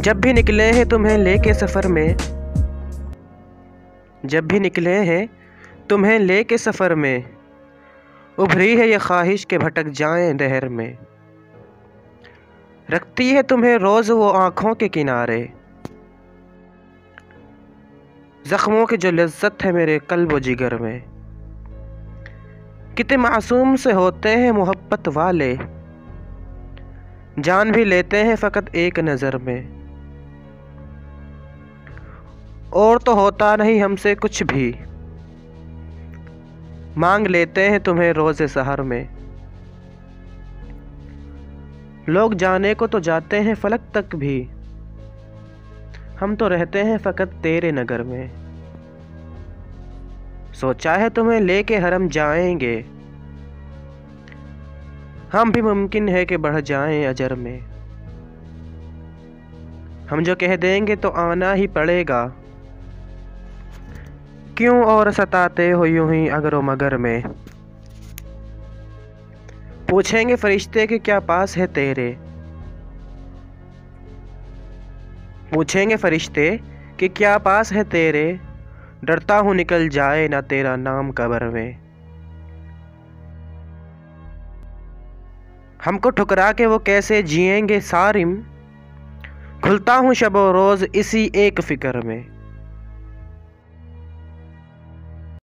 जब भी निकले हैं तुम्हें लेके सफ़र में, जब भी निकले हैं तुम्हें लेके सफ़र में, उभरी है ये ख्वाहिश के भटक जाएं डहर में। रखती है तुम्हें रोज़ वो आँखों के किनारे, ज़ख्मों की जो लज्जत है मेरे कल्ब व जिगर में। कितने मासूम से होते हैं मोहब्बत वाले, जान भी लेते हैं फ़कत एक नज़र में। और तो होता नहीं हमसे कुछ भी, मांग लेते हैं तुम्हें रोज़े सहर में। लोग जाने को तो जाते हैं फलक तक भी, हम तो रहते हैं फ़कत तेरे नगर में। सोचा है तुम्हें लेके हरम जाएंगे, हम भी मुमकिन है कि बढ़ जाएं अजर में। हम जो कह देंगे तो आना ही पड़ेगा, क्यों और सताते हो यूं ही अगर व मगर में। पूछेंगे फरिश्ते कि क्या पास है तेरे, पूछेंगे फरिश्ते कि क्या पास है तेरे। डरता हूँ निकल जाए ना तेरा नाम कब्र में। हमको ठुकरा के वो कैसे जिएंगे सारिम, खुलता हूँ शब व रोज़ इसी एक फ़िक्र में।